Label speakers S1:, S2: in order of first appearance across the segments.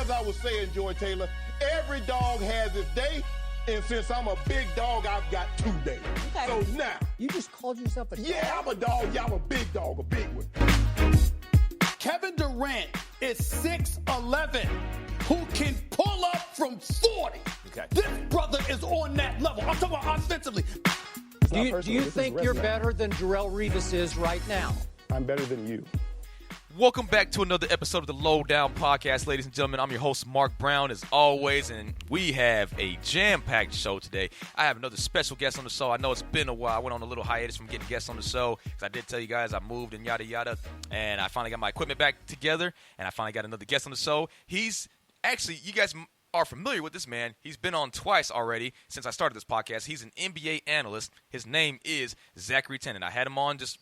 S1: as I was saying, Joy Taylor, every dog has its day. And since I'm a big dog, I've got 2 days. Okay. So now.
S2: You just called yourself a dog?
S1: Yeah, I'm a dog. Yeah, I'm a big dog, a big one.
S3: Kevin Durant is 6'11", who can pull up from 40. Okay. This brother is on that level. I'm talking about offensively.
S2: Do you think you're better than Jarrell Revis is right now?
S1: I'm better than you.
S4: Welcome back to another episode of the Lowdown Podcast, ladies and gentlemen. I'm your host, Mark Brown, as always, and we have a jam-packed show today. I have another special guest on the show. I know it's been a while. I went on a little hiatus from getting guests on the show because I did tell you guys I moved and yada, yada, and I finally got my equipment back together, and I finally got another guest on the show. He's actually, you guys are familiar with this man. He's been on twice already since I started this podcast. He's an NBA analyst. His name is Zachary Tennen. I had him on just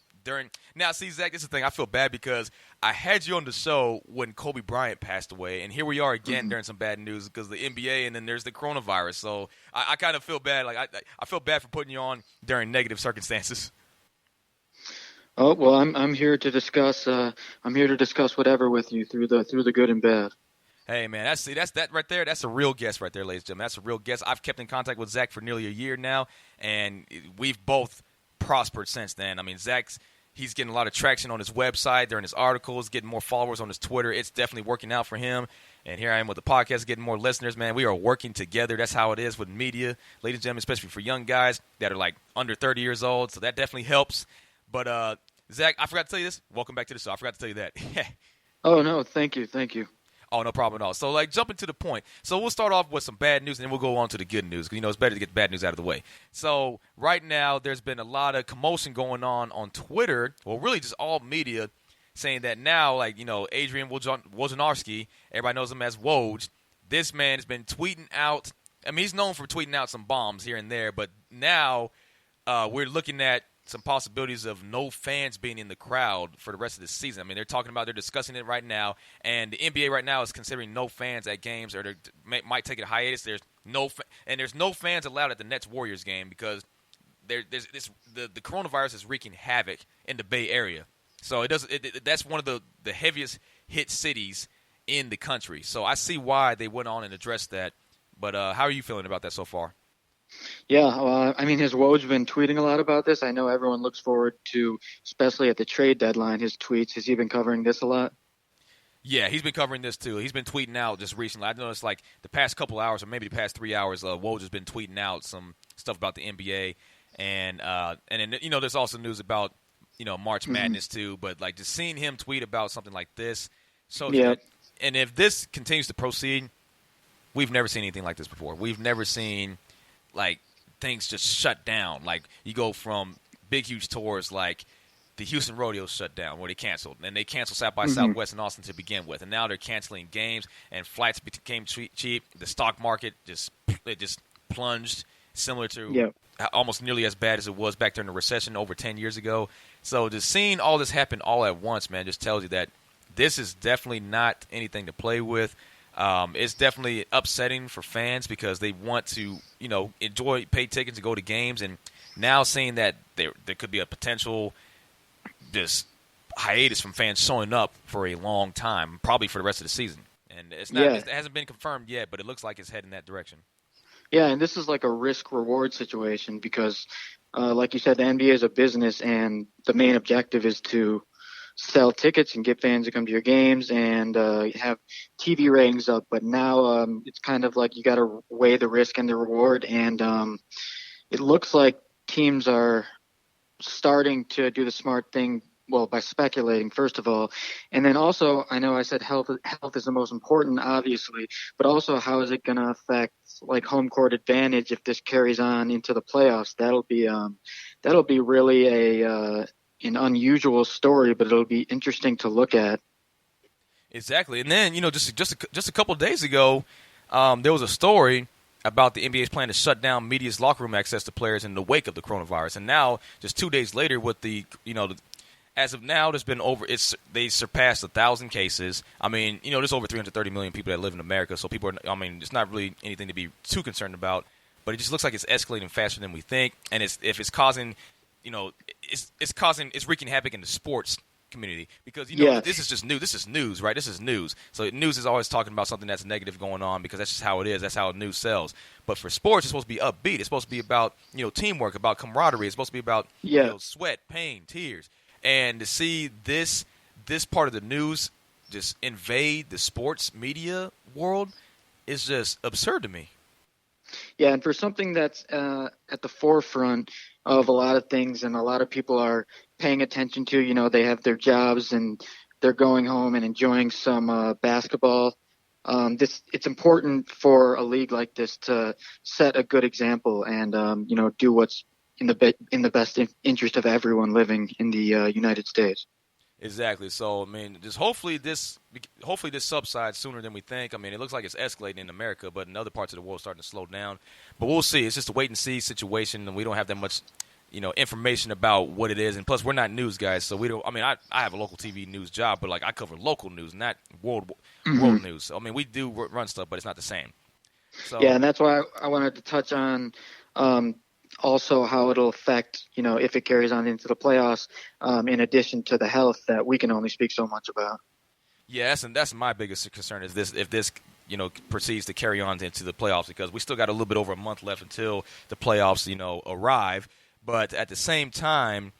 S4: now, see, Zach, this is the thing. I feel bad because I had you on the show when Kobe Bryant passed away, and here we are again during some bad news because the NBA and then there's the coronavirus. So I kind of feel bad. Like I feel bad for putting you on during negative circumstances.
S5: Oh well, I'm here to discuss. I'm here to discuss whatever with you through the good and bad.
S4: Hey man, that's that right there. That's a real guest right there, ladies and gentlemen. That's a real guest. I've kept in contact with Zach for nearly a year now, and we've both prospered since then. I mean, he's getting a lot of traction on his website, during his articles, getting more followers on his Twitter. It's definitely working out for him. And here I am with the podcast, getting more listeners, man. We are working together. That's how it is with media, ladies and gentlemen, especially for young guys that are like under 30 years old. So that definitely helps. But Zach, I forgot to tell you this. Welcome back to the show. I forgot to tell you that.
S5: Oh, no, thank you.
S4: Oh, no problem at all. So, jumping to the point. So, we'll start off with some bad news, and then we'll go on to the good news. Because, it's better to get the bad news out of the way. So, right now, there's been a lot of commotion going on Twitter, well, really just all media, saying that now, Adrian Wojnarowski, everybody knows him as Woj, this man has been tweeting out. I mean, he's known for tweeting out some bombs here and there, but now we're looking at some possibilities of no fans being in the crowd for the rest of the season. I mean, they're discussing it right now, and the NBA right now is considering no fans at games, or they might take a hiatus. There's no fans allowed at the Nets-Warriors game because the coronavirus is wreaking havoc in the Bay Area. So that's one of the heaviest hit cities in the country. So I see why they went on and addressed that. But how are you feeling about that so far?
S5: Yeah, has Woj been tweeting a lot about this? I know everyone looks forward to, especially at the trade deadline, his tweets. Has he been covering this a lot?
S4: Yeah, he's been covering this too. He's been tweeting out just recently. I noticed the past couple hours, or maybe the past 3 hours, Woj has been tweeting out some stuff about the NBA, and then there's also news about March Madness too. But just seeing him tweet about something like this, and if this continues to proceed, we've never seen anything like this before. We've never seen things just shut down. You go from big, huge tours like the Houston Rodeo shut down, where they canceled. And they canceled South by Southwest in Austin to begin with. And now they're canceling games, and flights became cheap. The stock market just plunged, similar to almost nearly as bad as it was back during the recession over 10 years ago. So just seeing all this happen all at once, man, just tells you that this is definitely not anything to play with. It's definitely upsetting for fans because they want to, enjoy, pay tickets to go to games, and now seeing that there could be a potential just hiatus from fans showing up for a long time, probably for the rest of the season. And it hasn't been confirmed yet, but it looks like it's heading that direction.
S5: Yeah, and this is like a risk-reward situation because, like you said, the NBA is a business, and the main objective is to sell tickets and get fans to come to your games and have TV ratings up. But now it's kind of like you got to weigh the risk and the reward. And it looks like teams are starting to do the smart thing, well, by speculating, first of all. And then also, I know I said health is the most important, obviously, but also how is it going to affect home court advantage if this carries on into the playoffs? That'll be really an unusual story, but it'll be interesting to look at.
S4: Exactly. And then, just a couple of days ago, there was a story about the NBA's plan to shut down media's locker room access to players in the wake of the coronavirus. And now, just 2 days later, with as of now, there's been they surpassed 1,000 cases. I mean, there's over 330 million people that live in America, so it's not really anything to be too concerned about. But it just looks like it's escalating faster than we think, and it's causing, it's wreaking havoc in the sports community because, this is just new. This is news, right? This is news. So news is always talking about something that's negative going on because that's just how it is. That's how news sells. But for sports, it's supposed to be upbeat. It's supposed to be about, teamwork, about camaraderie. It's supposed to be about, sweat, pain, tears. And to see this part of the news just invade the sports media world is just absurd to me.
S5: Yeah, and for something that's at the forefront of a lot of things and a lot of people are paying attention to, they have their jobs and they're going home and enjoying some basketball. It's important for a league like this to set a good example and, do what's in the best interest of everyone living in the United States.
S4: Exactly. So, just hopefully this subsides sooner than we think. It looks like it's escalating in America, but in other parts of the world it's starting to slow down. But we'll see. It's just a wait-and-see situation, and we don't have that much, information about what it is. And plus, we're not news guys, so we don't – I have a local TV news job, but, I cover local news, not world news. So, we do run stuff, but it's not the same. So,
S5: yeah, and that's why I wanted to touch on also how it'll affect, if it carries on into the playoffs, in addition to the health that we can only speak so much about.
S4: Yes, and that's my biggest concern is if this proceeds to carry on into the playoffs because we still got a little bit over a month left until the playoffs, arrive. But at the same time,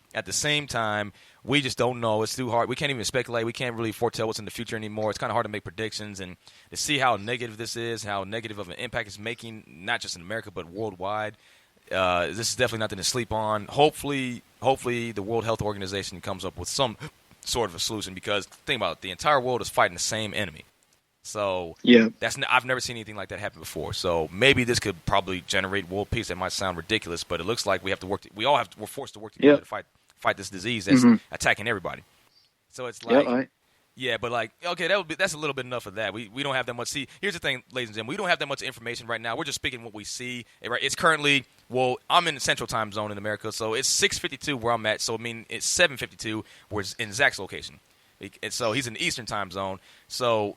S4: we just don't know. It's too hard. We can't even speculate. We can't really foretell what's in the future anymore. It's kind of hard to make predictions and to see how negative this is, how negative of an impact it's making, not just in America but worldwide. This is definitely nothing to sleep on. Hopefully, the World Health Organization comes up with some sort of a solution because think about it, the entire world is fighting the same enemy. So I've never seen anything like that happen before. So maybe this could probably generate world peace. That might sound ridiculous, but it looks like we have to work. We're forced to work together to fight this disease that's attacking everybody. So it's like. Yeah, but okay, that's a little bit enough of that. We don't have that much. See, here's the thing, ladies and gentlemen, we don't have that much information right now. We're just speaking what we see. Right? It's currently I'm in the Central Time Zone in America, so it's 6:52 where I'm at. So it's 7:52 where it's in Zach's location, and so he's in the Eastern Time Zone. So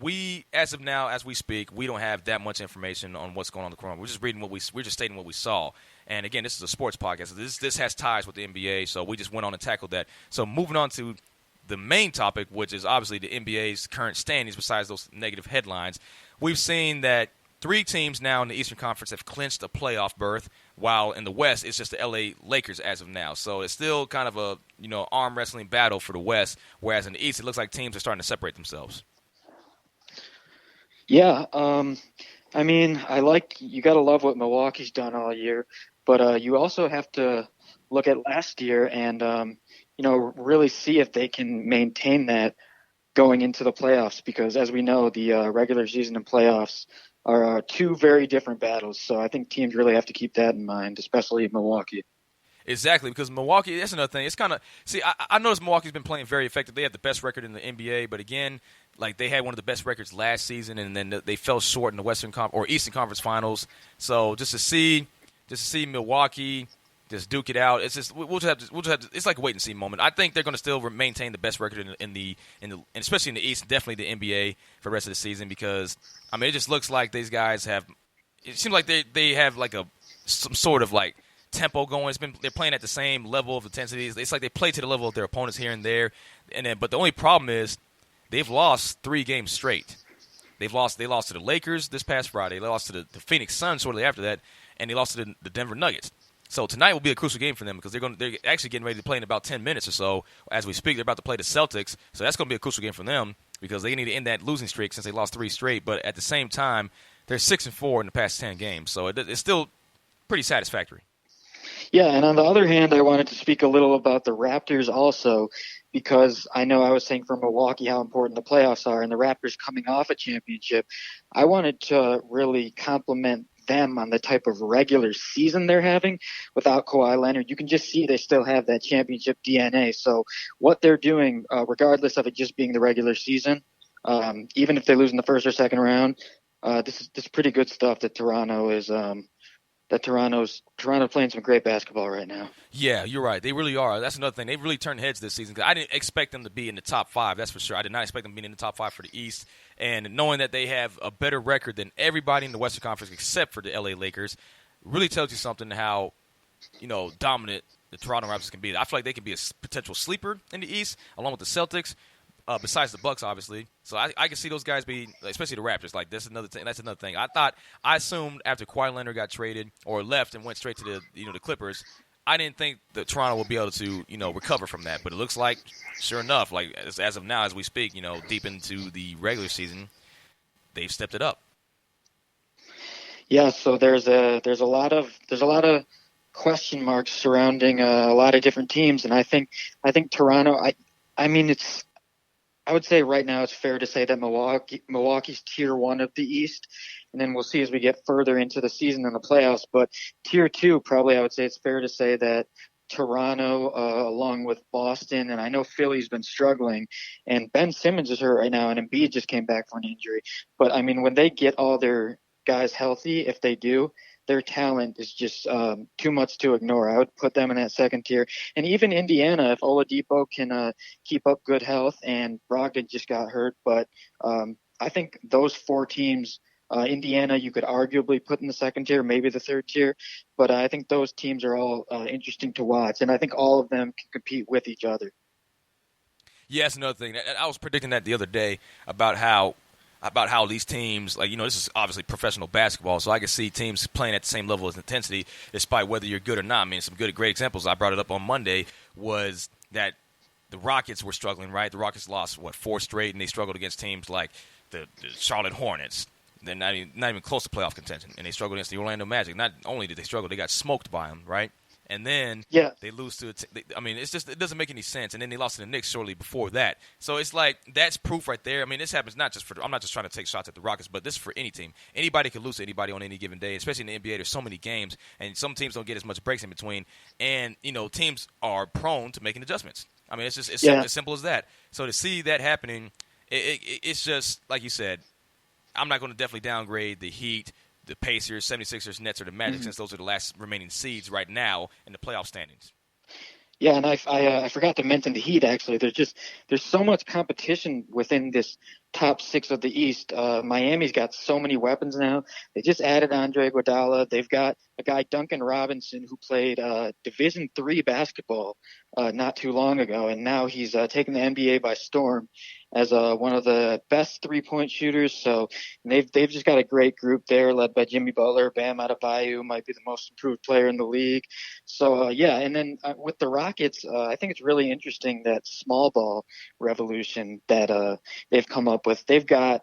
S4: we, as of now, as we speak, we don't have that much information on what's going on in the corona. We're just reading we're just stating what we saw. And again, this is a sports podcast. This has ties with the NBA, so we just went on and tackled that. So moving on to the main topic, which is obviously the NBA's current standings besides those negative headlines, we've seen that 3 teams now in the Eastern Conference have clinched a playoff berth, while in the West it's just the LA Lakers as of now. So it's still kind of a arm wrestling battle for the West, whereas in the East it looks like teams are starting to separate themselves.
S5: Yeah, you got to love what Milwaukee's done all year, but you also have to look at last year and really see if they can maintain that going into the playoffs because, as we know, the regular season and playoffs are 2 very different battles. So I think teams really have to keep that in mind, especially Milwaukee.
S4: Exactly, because Milwaukee, that's another thing. It's kind of – see, I noticed Milwaukee's been playing very effective. They have the best record in the NBA, but again, they had one of the best records last season, and then they fell short in the Eastern Conference Finals. So just to see Milwaukee – just duke it out. It's just we'll just have to. It's like a wait and see moment. I think they're going to still maintain the best record in especially in the East, definitely the NBA for the rest of the season because it just looks like these guys have. It seems like they have some sort of tempo going. They're playing at the same level of intensity. It's like they play to the level of their opponents here and there. But the only problem is they've lost 3 games straight. They lost to the Lakers this past Friday. They lost to the Phoenix Suns shortly after that, and they lost to the Denver Nuggets. So tonight will be a crucial game for them because they're actually getting ready to play in about 10 minutes or so. As we speak, they're about to play the Celtics. So that's going to be a crucial game for them because they need to end that losing streak since they lost 3 straight. But at the same time, they're 6-4 in the past 10 games. So it's still pretty satisfactory.
S5: Yeah, and on the other hand, I wanted to speak a little about the Raptors also because I know I was saying for Milwaukee how important the playoffs are and the Raptors coming off a championship. I wanted to really compliment them on the type of regular season they're having without Kawhi Leonard. You can just see they still have that championship DNA. So what they're doing, regardless of it just being the regular season, even if they lose in the first or second round, this is pretty good stuff that Toronto's playing some great basketball right now.
S4: Yeah, you're right. They really are. That's another thing. They really turned heads this season. 'Cause I didn't expect them to be in the top 5. That's for sure. I did not expect them being in the top 5 for the East. And knowing that they have a better record than everybody in the Western Conference except for the LA Lakers really tells you something how, dominant the Toronto Raptors can be. I feel like they could be a potential sleeper in the East, along with the Celtics. Besides the Bucks, obviously, so I can see those guys be, especially the Raptors. Like that's another thing. I assumed after Kawhi Leonard got traded or left and went straight to the Clippers, I didn't think that Toronto would be able to recover from that. But it looks like, sure enough, like as of now, as we speak, deep into the regular season, they've stepped it up.
S5: Yeah, so there's a lot of question marks surrounding a lot of different teams, and I think Toronto. I would say right now it's fair to say that Milwaukee's tier 1 of the East, and then we'll see as we get further into the season and the playoffs. But tier 2, probably I would say it's fair to say that Toronto, along with Boston, and I know Philly's been struggling, and Ben Simmons is hurt right now, and Embiid just came back from an injury. But I mean, when they get all their guys healthy, if they do, their talent is just too much to ignore. I would put them in that second tier. And even Indiana, if Oladipo can keep up good health, and Brogdon just got hurt. But I think those 4 teams, Indiana, you could arguably put in the second tier, maybe the third tier. But I think those teams are all interesting to watch. And I think all of them can compete with each other.
S4: Yeah, that's another thing. I was predicting that the other day about how these teams, like, this is obviously professional basketball, so I can see teams playing at the same level of intensity despite whether you're good or not. I mean, some great examples, I brought it up on Monday, was that the Rockets were struggling, right? The Rockets lost, 4 straight, and they struggled against teams like the Charlotte Hornets. They're not even close to playoff contention, and they struggled against the Orlando Magic. Not only did they struggle, they got smoked by them, right? And then they lose to it doesn't make any sense. And then they lost to the Knicks shortly before that. So it's like that's proof right there. I mean, this happens not just I'm not just trying to take shots at the Rockets, but this is for any team. Anybody can lose to anybody on any given day, especially in the NBA. There's so many games, and some teams don't get as much breaks in between. And, teams are prone to making adjustments. I mean, it's as simple as that. So to see that happening, it's just, like you said, I'm not going to definitely downgrade the Heat, the Pacers, 76ers, Nets, or the Magic, since those are the last remaining seeds right now in the playoff standings.
S5: Yeah, and I forgot to mention the Heat, actually. There's so much competition within this top 6 of the East. Miami's got so many weapons now. They just added Andre Iguodala. They've got a guy, Duncan Robinson, who played Division III basketball not too long ago, and now he's taken the NBA by storm as one of the best three-point shooters. So they've just got a great group there, led by Jimmy Butler. Bam Adebayo might be the most improved player in the league. So and then with the Rockets, I think it's really interesting that small ball revolution that they've come up with. They've got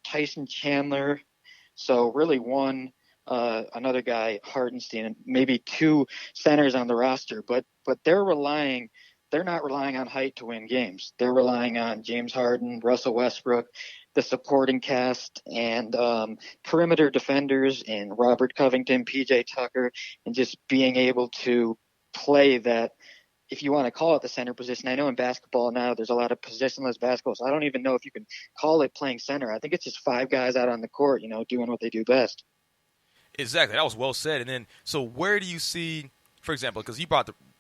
S5: Tyson Chandler, so really another guy, Hartenstein, and maybe 2 centers on the roster, but they're not relying on height to win games. They're relying on James Harden, Russell Westbrook, the supporting cast, and perimeter defenders, and Robert Covington, PJ Tucker, and just being able to play that, if you want to call it the center position. I know in basketball now there's a lot of positionless basketball, so I don't even know if you can call it playing center. I think it's just 5 guys out on the court, doing what they do best.
S4: Exactly. That was well said. And then, so where do you see, for example, because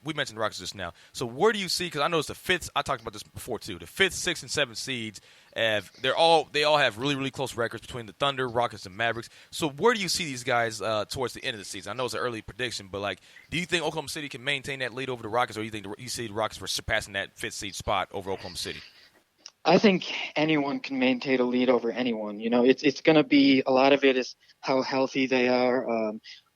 S4: we mentioned the Rockets just now. So where do you see, because I noticed the 5th, I talked about this before too, the 5th, 6th, and 7th seeds, they all have really, really close records between the Thunder, Rockets, and Mavericks. So where do you see these guys towards the end of the season? I know it's an early prediction, but do you think Oklahoma City can maintain that lead over the Rockets, or do you think you see the Rockets for surpassing that 5th seed spot over Oklahoma City?
S5: I think anyone can maintain a lead over anyone. It's going to be, a lot of it is how healthy they are.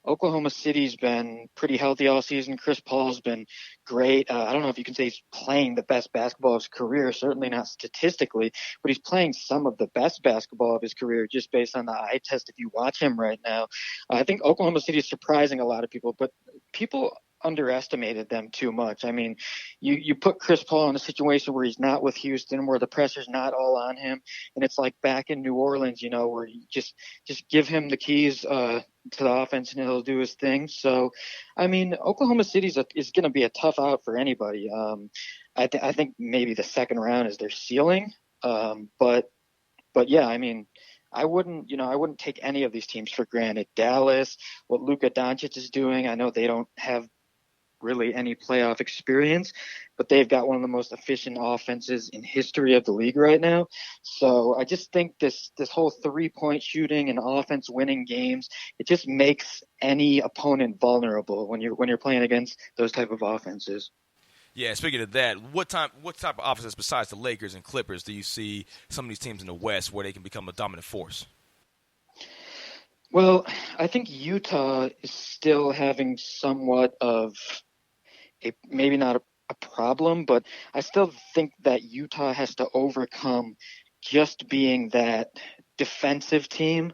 S5: Oklahoma City's been pretty healthy all season. Chris Paul's been great. I don't know if you can say he's playing the best basketball of his career, certainly not statistically, but he's playing some of the best basketball of his career just based on the eye test if you watch him right now. I think Oklahoma City is surprising a lot of people, but people underestimated them too much. I mean, you put Chris Paul in a situation where he's not with Houston, where the pressure's not all on him, and it's like back in New Orleans, where you just give him the keys to the offense and he'll do his thing. So, I mean, Oklahoma City is going to be a tough out for anybody. I think maybe the second round is their ceiling. But yeah, I mean, I wouldn't take any of these teams for granted. Dallas, what Luka Doncic is doing, I know they don't have really any playoff experience, but they've got one of the most efficient offenses in history of the league right now. So I just think this whole 3-point shooting and offense winning games, it just makes any opponent vulnerable when you're playing against those type of offenses.
S4: Yeah, speaking of that, what type of offenses besides the Lakers and Clippers do you see some of these teams in the West where they can become a dominant force?
S5: Well, I think Utah is still having somewhat of maybe not a problem, but I still think that Utah has to overcome just being that defensive team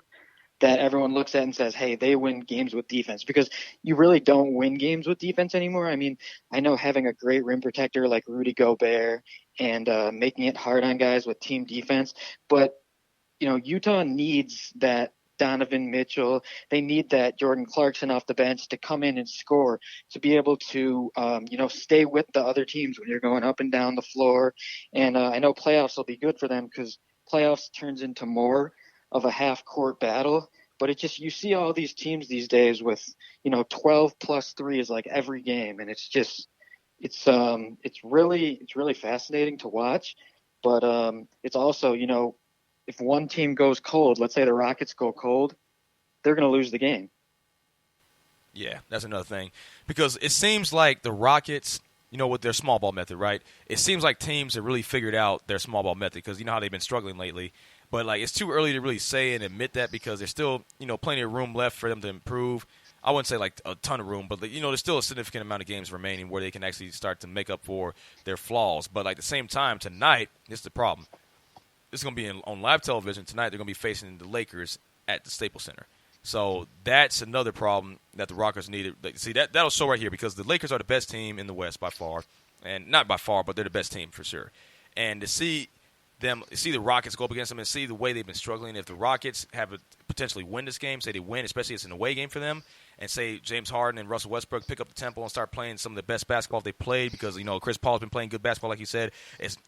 S5: that everyone looks at and says, hey, they win games with defense, because you really don't win games with defense anymore. I mean, I know having a great rim protector like Rudy Gobert and making it hard on guys with team defense, but Utah needs that Donovan Mitchell. They need that Jordan Clarkson off the bench to come in and score, to be able to, stay with the other teams when you're going up and down the floor. And I know playoffs will be good for them because playoffs turns into more of a half-court battle. But you see all these teams these days with, 12 plus threes like every game. And it's really fascinating to watch. But it's also, if one team goes cold, let's say the Rockets go cold, they're going to lose the game.
S4: Yeah, that's another thing. Because it seems like the Rockets, with their small ball method, right? It seems like teams have really figured out their small ball method because you know how they've been struggling lately. But, it's too early to really say and admit that because there's still, plenty of room left for them to improve. I wouldn't say, a ton of room, but, there's still a significant amount of games remaining where they can actually start to make up for their flaws. But, at the same time, tonight, this is the problem. It's going to be on live television tonight. They're going to be facing the Lakers at the Staples Center. So that's another problem that the Rockets needed. See, that'll show right here because the Lakers are the best team in the West by far. And not by far, but they're the best team for sure. And to see the Rockets go up against them and see the way they've been struggling, if the Rockets have potentially win this game, say they win, especially it's an away game for them, and say James Harden and Russell Westbrook pick up the tempo and start playing some of the best basketball they played because, Chris Paul's been playing good basketball, like you said.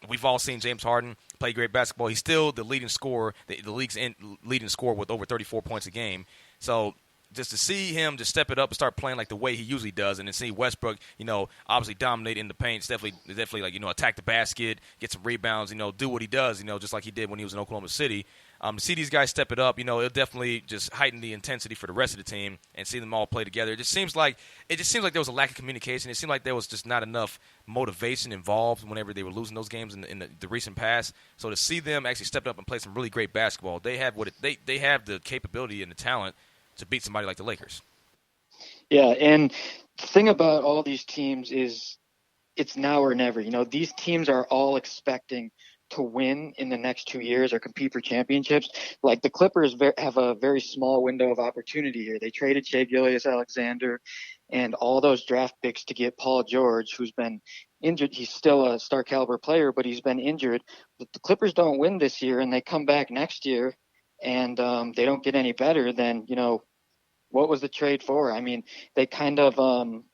S4: We've all seen James Harden play great basketball. He's still the leading scorer, the league's leading scorer with over 34 points a game. So just to see him just step it up and start playing like the way he usually does, and then see Westbrook, obviously dominate in the paint, it's definitely attack the basket, get some rebounds, do what he does, just like he did when he was in Oklahoma City. To see these guys step it up, it'll definitely just heighten the intensity for the rest of the team and see them all play together. It just seems like there was a lack of communication. It seemed like there was just not enough motivation involved whenever they were losing those games in the recent past. So to see them actually step up and play some really great basketball, they have they have the capability and the talent to beat somebody like the Lakers. Yeah, and the thing about all these teams is it's now or never. These teams are all expecting to win in the next 2 years or compete for championships. Like the Clippers have a very small window of opportunity here. They traded Shai Gilgeous-Alexander and all those draft picks to get Paul George, who's been injured. He's still a star caliber player, but he's been injured. If the Clippers don't win this year and they come back next year and they don't get any better, then, what was the trade for? I mean, they kind of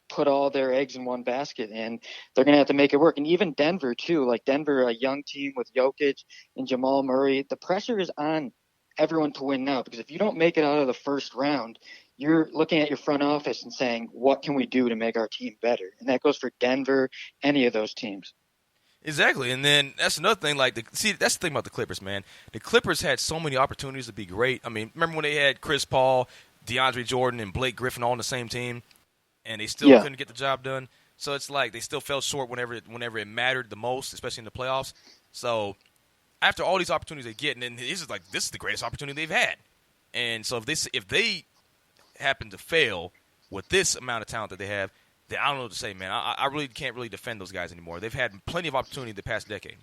S4: put all their eggs in one basket, and they're going to have to make it work. And even Denver, too. Like Denver, a young team with Jokic and Jamal Murray, the pressure is on everyone to win now, because if you don't make it out of the first round, you're looking at your front office and saying, what can we do to make our team better? And that goes for Denver, any of those teams. Exactly, and then that's another thing. That's the thing about the Clippers, man. The Clippers had so many opportunities to be great. I mean, remember when they had Chris Paul, DeAndre Jordan, and Blake Griffin all on the same team, and they still couldn't get the job done? So it's like they still fell short whenever it mattered the most, especially in the playoffs. So after all these opportunities they get, and then this is the greatest opportunity they've had. And so if they happen to fail with this amount of talent that they have, then I don't know what to say, man. I really can't really defend those guys anymore. They've had plenty of opportunity the past decade.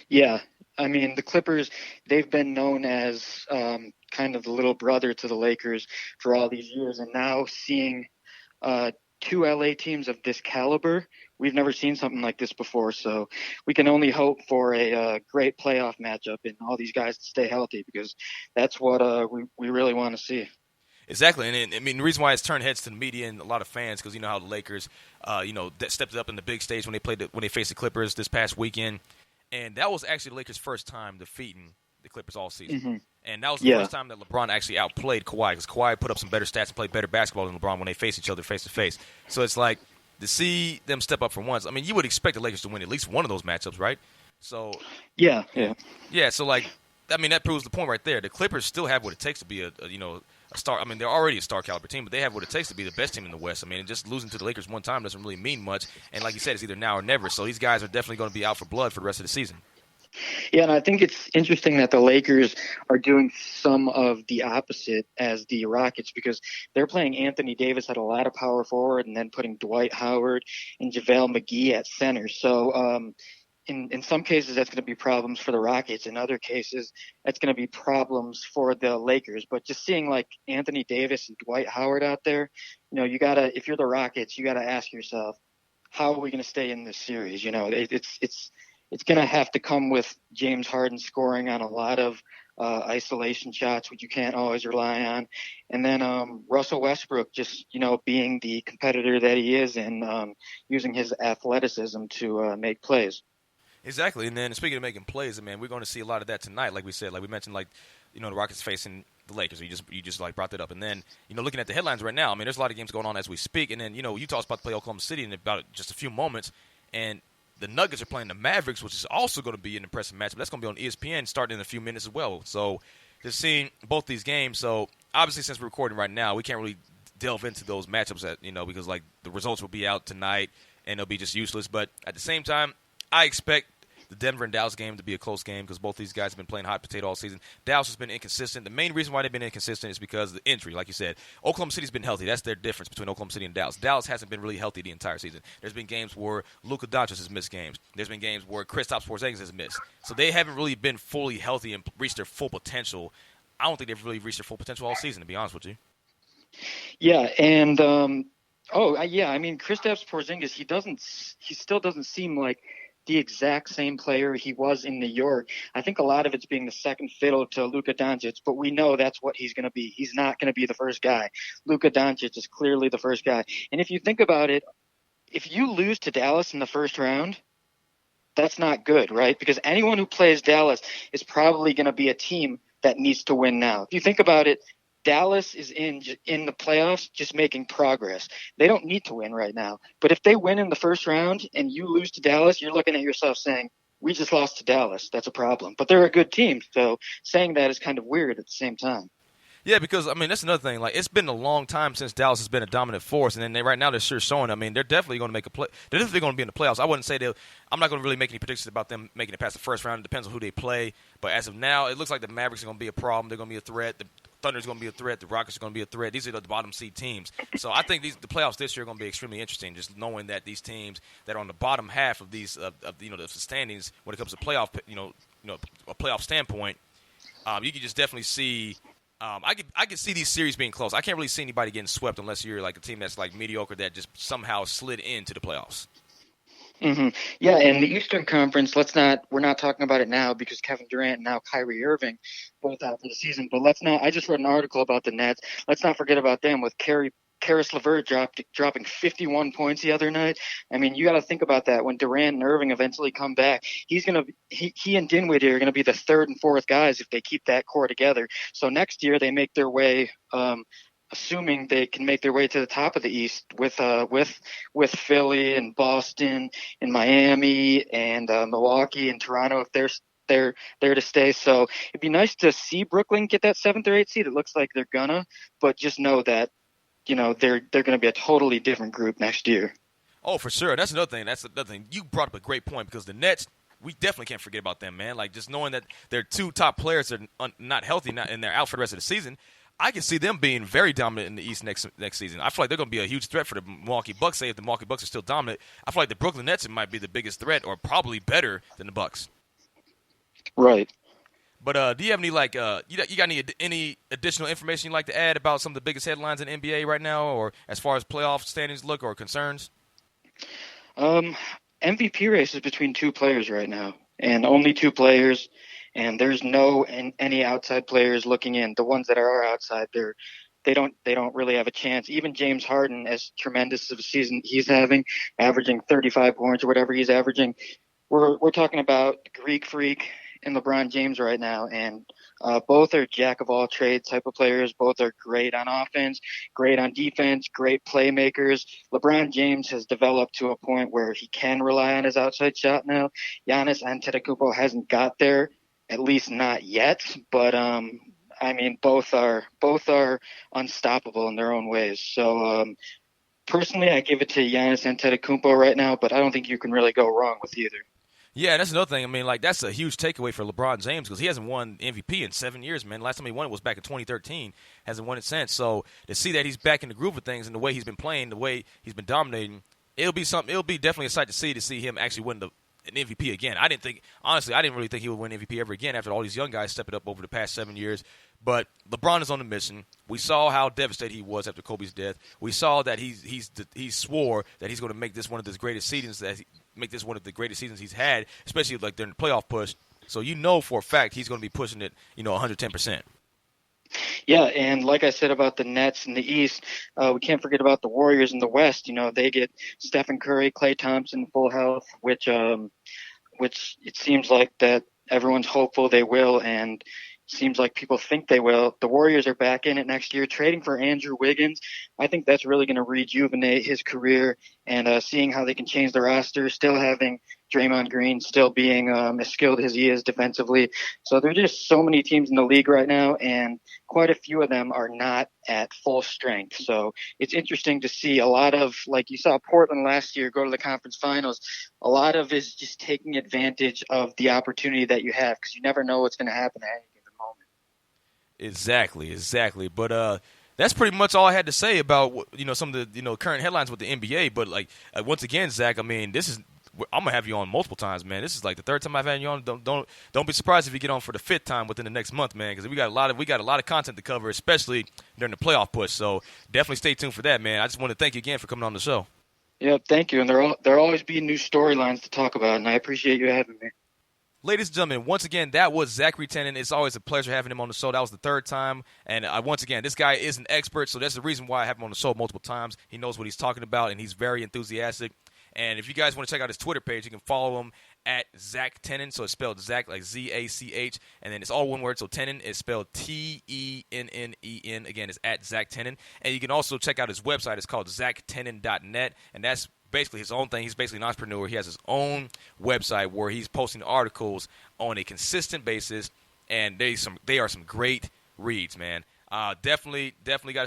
S5: Yeah, I mean, the Clippers, they've been known as kind of the little brother to the Lakers for all these years. And now seeing two LA teams of this caliber, we've never seen something like this before. So we can only hope for a great playoff matchup and all these guys to stay healthy, because that's what we really want to see.
S4: Exactly, and I mean the reason why it's turned heads to the media and a lot of fans, because you know how the Lakers, stepped up in the big stage when they faced the Clippers this past weekend, and that was actually the Lakers' first time defeating the Clippers all season,
S5: Mm-hmm.
S4: and that was the first time that LeBron actually outplayed Kawhi, because Kawhi put up some better stats and played better basketball than LeBron when they faced each other face to face. So it's like to see them step up for once, I mean, you would expect the Lakers to win at least one of those matchups, right? So
S5: Yeah.
S4: so like, I mean, that proves the point right there. The Clippers still have what it takes to be a star. I mean, they're already a star caliber team, but they have what it takes to be the best team in the West. I mean, just losing to the Lakers one time doesn't really mean much. And like you said, it's either now or never. So these guys are definitely going to be out for blood for the rest of the season.
S5: Yeah, and I think it's interesting that the Lakers are doing some of the opposite as the Rockets, because they're playing Anthony Davis at a lot of power forward and then putting Dwight Howard and JaVale McGee at center. So in some cases, that's going to be problems for the Rockets. In other cases, that's going to be problems for the Lakers. But just seeing like Anthony Davis and Dwight Howard out there, if you're the Rockets, you got to ask yourself, how are we going to stay in this series? It's going to have to come with James Harden scoring on a lot of isolation shots, which you can't always rely on. And then Russell Westbrook just, being the competitor that he is and using his athleticism to make plays.
S4: Exactly. And then speaking of making plays, man, we're going to see a lot of that tonight. Like we said, like we mentioned, the Rockets facing the Lakers. You just like brought that up. And then, looking at the headlines right now, I mean, there's a lot of games going on as we speak. And then, Utah's about to play Oklahoma City in about just a few moments. And the Nuggets are playing the Mavericks, which is also going to be an impressive matchup. That's going to be on ESPN starting in a few minutes as well. So just seeing both these games. So obviously, since we're recording right now, we can't really delve into those matchups because like the results will be out tonight and they'll be just useless. But at the same time, I expect the Denver and Dallas game to be a close game because both these guys have been playing hot potato all season. Dallas has been inconsistent. The main reason why they've been inconsistent is because of the injury, like you said. Oklahoma City's been healthy. That's their difference between Oklahoma City and Dallas. Dallas hasn't been really healthy the entire season. There's been games where Luka Doncic has missed games. There's been games where Kristaps Porzingis has missed. So they haven't really been fully healthy and reached their full potential. I don't think they've really reached their full potential all season, to be honest with you.
S5: Yeah, and I mean, Kristaps Porzingis, he still doesn't seem like the exact same player he was in New York. I think a lot of it's being the second fiddle to Luka Doncic, but we know that's what he's going to be. He's not going to be the first guy. Luka Doncic is clearly the first guy. And if you think about it, if you lose to Dallas in the first round, that's not good, right? Because anyone who plays Dallas is probably going to be a team that needs to win now. If you think about it, Dallas is in the playoffs just making progress. They don't need to win right now. But if they win in the first round and you lose to Dallas, you're looking at yourself saying, we just lost to Dallas. That's a problem. But they're a good team, so saying that is kind of weird at the same time.
S4: Yeah, because, I mean, that's another thing. Like, it's been a long time since Dallas has been a dominant force, and then right now they're sure showing. I mean, they're definitely going to make a play. They're definitely going to be in the playoffs. I wouldn't say I'm not going to really make any predictions about them making it past the first round. It depends on who they play. But as of now, it looks like the Mavericks are going to be a problem. They're going to be a threat. The Thunder's going to be a threat. The Rockets are going to be a threat. These are the bottom seed teams. So I think the playoffs this year are going to be extremely interesting. Just knowing that these teams that are on the bottom half of these the standings when it comes to playoff a playoff standpoint, you can just definitely see. I could see these series being close. I can't really see anybody getting swept unless you're like a team that's like mediocre that just somehow slid into the playoffs.
S5: Mm-hmm. Yeah, and the Eastern Conference, we're not talking about it now because Kevin Durant and now Kyrie Irving both out for the season. But I just read an article about the Nets. Let's not forget about them with Karis LeVert dropping 51 points the other night. I mean, you got to think about that. When Durant and Irving eventually come back, he and Dinwiddie are going to be the third and fourth guys if they keep that core together. So next year they make their way, assuming they can make their way to the top of the East with Philly and Boston and Miami and Milwaukee and Toronto if they're there to stay. So it'd be nice to see Brooklyn get that 7th or 8th seed. It looks like they're gonna, but just know that they're going to be a totally different group next year.
S4: Oh, for sure. That's another thing. You brought up a great point because the Nets, we definitely can't forget about them, man. Like, just knowing that their two top players are not healthy and they're out for the rest of the season, I can see them being very dominant in the East next season. I feel like they're going to be a huge threat for the Milwaukee Bucks. Say if the Milwaukee Bucks are still dominant, I feel like the Brooklyn Nets might be the biggest threat or probably better than the Bucks.
S5: Right.
S4: But do you have any you got any additional information you'd like to add about some of the biggest headlines in NBA right now, or as far as playoff standings look, or concerns?
S5: MVP race is between two players right now, and only two players, and there's any outside players looking in. The ones that are outside, they don't really have a chance. Even James Harden, as tremendous of a season he's having, averaging 35 points or whatever he's averaging, we're talking about Greek Freak and LeBron James right now, and both are jack of all trades type of players. Both are great on offense, great on defense, great playmakers. LeBron James has developed to a point where he can rely on his outside shot now. Giannis Antetokounmpo hasn't got there, at least not yet. But I mean, both are unstoppable in their own ways. So personally, I give it to Giannis Antetokounmpo right now, but I don't think you can really go wrong with either.
S4: Yeah, that's another thing. I mean, like, that's a huge takeaway for LeBron James because he hasn't won MVP in 7 years, man. Last time he won it was back in 2013. Hasn't won it since. So to see that he's back in the groove of things and the way he's been playing, the way he's been dominating, it'll be definitely a sight to see him actually win an MVP again. I didn't really think he would win MVP ever again after all these young guys stepped it up over the past 7 years. But LeBron is on a mission. We saw how devastated he was after Kobe's death. We saw that he swore that he's going to make this one of his greatest seasons. Make this one of the greatest seasons he's had, especially like during the playoff push. So you know for a fact he's going to be pushing it, 110%.
S5: Yeah, and like I said about the Nets in the East, we can't forget about the Warriors in the West. They get Stephen Curry, Klay Thompson, full health, which it seems like that everyone's hopeful they will, and seems like people think they will. The Warriors are back in it next year, trading for Andrew Wiggins. I think that's really going to rejuvenate his career, and seeing how they can change the roster, still having Draymond Green still being as skilled as he is defensively. So there are just so many teams in the league right now, and quite a few of them are not at full strength. So it's interesting to see a lot of, like you saw Portland last year go to the conference finals. A lot of is just taking advantage of the opportunity that you have, because you never know what's going to happen at any given moment.
S4: Exactly. But that's pretty much all I had to say about some of the current headlines with the NBA. But like once again, Zach, I mean, I'm gonna have you on multiple times, man. This is like the third time I've had you on. Don't be surprised if you get on for the fifth time within the next month, man, because we got a lot of content to cover, especially during the playoff push. So definitely stay tuned for that, man. I just want to thank you again for coming on the show.
S5: Yeah, thank you. And there'll always be new storylines to talk about, and I appreciate you having me.
S4: Ladies and gentlemen, once again, that was Zachary Tennen. It's always a pleasure having him on the show. That was the third time. And once again, this guy is an expert, so that's the reason why I have him on the show multiple times. He knows what he's talking about, and he's very enthusiastic. And if you guys want to check out his Twitter page, you can follow him at Zach Tennen. So it's spelled Zach, like Z-A-C-H. And then it's all one word. So Tennen is spelled T-E-N-N-E-N. Again, it's at Zach Tennen. And you can also check out his website. It's called ZachTennen.net. And that's basically his own thing. He's basically an entrepreneur. He has his own website where he's posting articles on a consistent basis. And they are some great reads, man. Definitely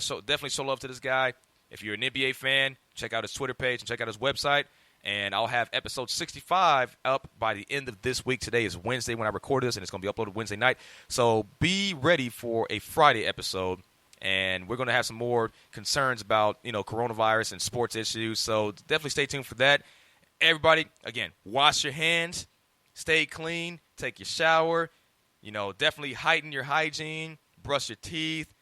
S4: show love to this guy. If you're an NBA fan, check out his Twitter page and check out his website. And I'll have episode 65 up by the end of this week. Today is Wednesday when I record this, and it's going to be uploaded Wednesday night. So be ready for a Friday episode. And we're going to have some more concerns about, coronavirus and sports issues. So definitely stay tuned for that. Everybody, again, wash your hands, stay clean, take your shower. Definitely heighten your hygiene, brush your teeth,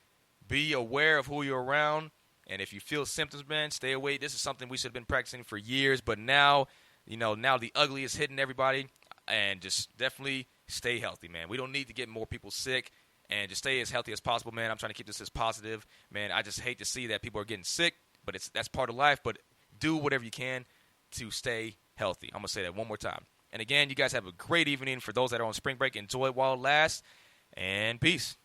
S4: be aware of who you're around. And if you feel symptoms, man, stay away. This is something we should have been practicing for years. But now, now the ugly is hitting everybody. And just definitely stay healthy, man. We don't need to get more people sick. And just stay as healthy as possible, man. I'm trying to keep this as positive. Man, I just hate to see that people are getting sick. But that's part of life. But do whatever you can to stay healthy. I'm going to say that one more time. And again, you guys have a great evening. For those that are on spring break, enjoy it while it lasts. And peace.